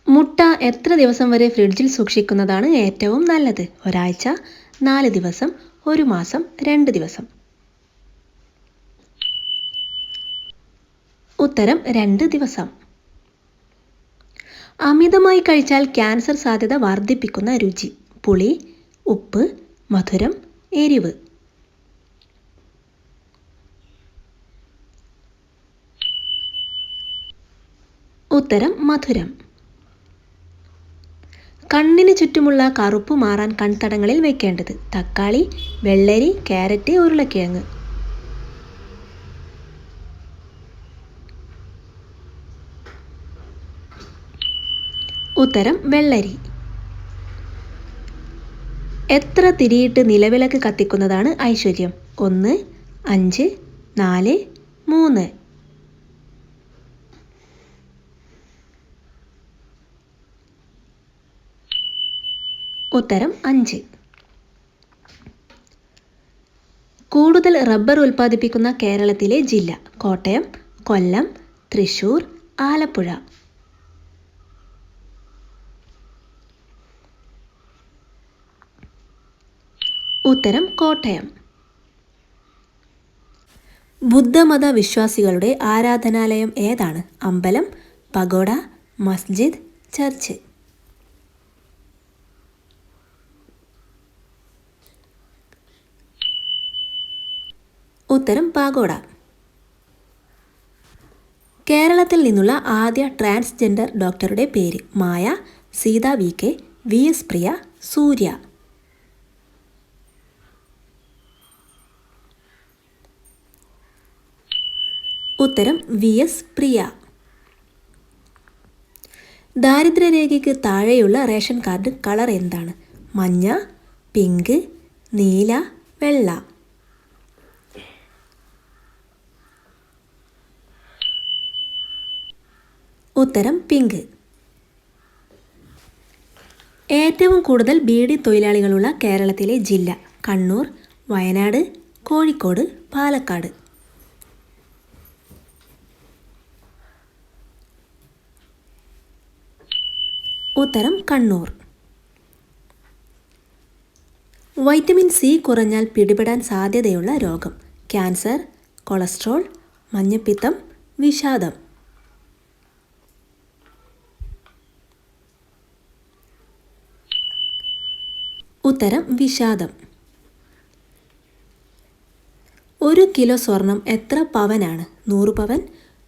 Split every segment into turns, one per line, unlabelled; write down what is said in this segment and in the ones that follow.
മുട്ട എത്ര ദിവസം വരെ ഫ്രിഡ്ജിൽ സൂക്ഷിക്കുന്നതാണ് ഏറ്റവും നല്ലത്? ഒരാഴ്ച, 4 ദിവസം, 1 മാസം, 2 ദിവസം. ഉത്തരം 2 ദിവസം. അമിതമായി കഴിച്ചാൽ ക്യാൻസർ സാധ്യത വർദ്ധിപ്പിക്കുന്ന രുചി: പുളി, ഉപ്പ്, മധുരം, എരിവ്. ഉത്തരം മധുരം. കണ്ണിന് ചുറ്റുമുള്ള കറുപ്പ് മാറാൻ കൺതടങ്ങളിൽ വെക്കേണ്ടത്: തക്കാളി, വെള്ളരി, ക്യാരറ്റ്, ഉരുളക്കിഴങ്ങ്. ഉത്തരം വെള്ളരി. എത്ര തിരിയിട്ട് നിലവിളക്ക് കത്തിക്കുന്നതാണ് ഐശ്വര്യം? 1, 5, 4, 3. ഉത്തരം 5. കൂടുതൽ റബ്ബർ ഉൽപ്പാദിപ്പിക്കുന്ന കേരളത്തിലെ ജില്ല: കോട്ടയം, കൊല്ലം, തൃശൂർ, ആലപ്പുഴ. ഉത്തരം കോട്ടയം. ബുദ്ധമത വിശ്വാസികളുടെ ആരാധനാലയം ഏതാണ്? അമ്പലം, പഗോഡ, മസ്ജിദ്, ചർച്ച്. ഉത്തരം പാഗോഡ. കേരളത്തിൽ നിന്നുള്ള ആദ്യ ട്രാൻസ്ജെൻഡർ ഡോക്ടറുടെ പേര്: മായ, സീത VK, VS പ്രിയ, സൂര്യ. ഉത്തരം VS പ്രിയ. ദാരിദ്ര്യരേഖയ്ക്ക് താഴെയുള്ള റേഷൻ കാർഡ് കളർ എന്താണ്? മഞ്ഞ, പിങ്ക്, നീല, വെള്ള. ഉത്തരം പിങ്ക്. ഏറ്റവും കൂടുതൽ ബീഡി തൊഴിലാളികളുള്ള കേരളത്തിലെ ജില്ല: കണ്ണൂർ, വയനാട്, കോഴിക്കോട്, പാലക്കാട്. ഉത്തരം കണ്ണൂർ. വൈറ്റമിൻ C കുറഞ്ഞാൽ പിടിപെടാൻ സാധ്യതയുള്ള രോഗം: ക്യാൻസർ, കൊളസ്ട്രോൾ, മഞ്ഞപ്പിത്തം, വിഷാദം. ഉത്തരം വിഷാദം. 1 കിലോ സ്വർണം എത്ര പവനാണ്? 100 പവൻ,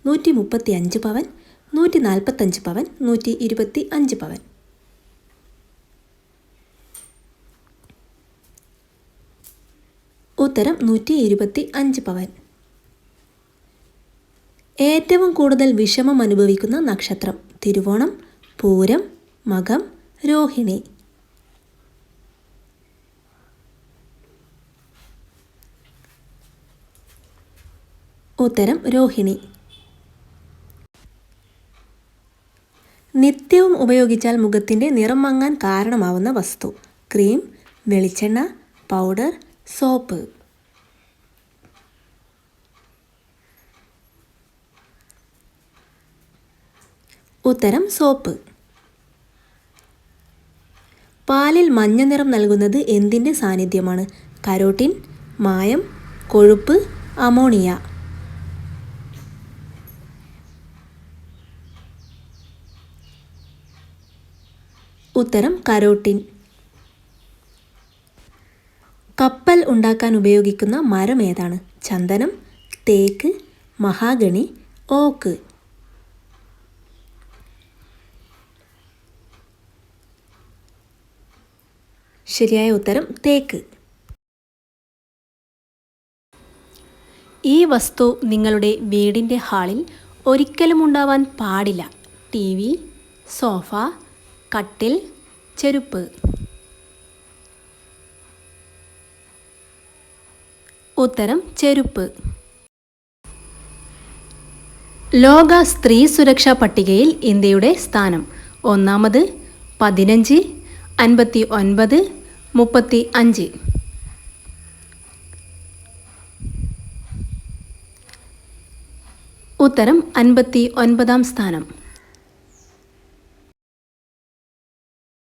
135 പവൻ, 145 പവൻ, 125 പവൻ. ഉത്തരം 125 പവൻ. ഏറ്റവും കൂടുതൽ വിഷമം അനുഭവിക്കുന്ന നക്ഷത്രം: തിരുവോണം, പൂരം, മകം, രോഹിണി. ഉത്തരം രോഹിണി. നിത്യവും ഉപയോഗിച്ചാൽ മുഖത്തിൻ്റെ നിറം മങ്ങാൻ കാരണമാവുന്ന വസ്തു: ക്രീം, വെളിച്ചെണ്ണ, പൗഡർ, സോപ്പ്. ഉത്തരം സോപ്പ്. പാലിൽ മഞ്ഞ നിറം നൽകുന്നത് എന്തിൻ്റെ സാന്നിധ്യമാണ്? കരോട്ടിൻ, മായം, കൊഴുപ്പ്, അമോണിയ. ഉത്തരം കരോട്ടിൻ. കപ്പൽ ഉണ്ടാക്കാൻ ഉപയോഗിക്കുന്ന മരം ഏതാണ്? ചന്ദനം, തേക്ക്, മഹാഗണി, ഓക്ക്. ശരിയായ ഉത്തരം തേക്ക്. ഈ വസ്തു നിങ്ങളുടെ വീടിൻ്റെ ഹാളിൽ ഒരിക്കലും ഉണ്ടാവാൻ പാടില്ല: TV, സോഫ, കട്ടിൽ, ചെരുപ്പ്. ഉത്തരം ചെരുപ്പ്. ലോക സ്ത്രീ സുരക്ഷാ പട്ടികയിൽ ഇന്ത്യയുടെ സ്ഥാനം: 1, 15, 59, 35. ഉത്തരം 59-ാം സ്ഥാനം.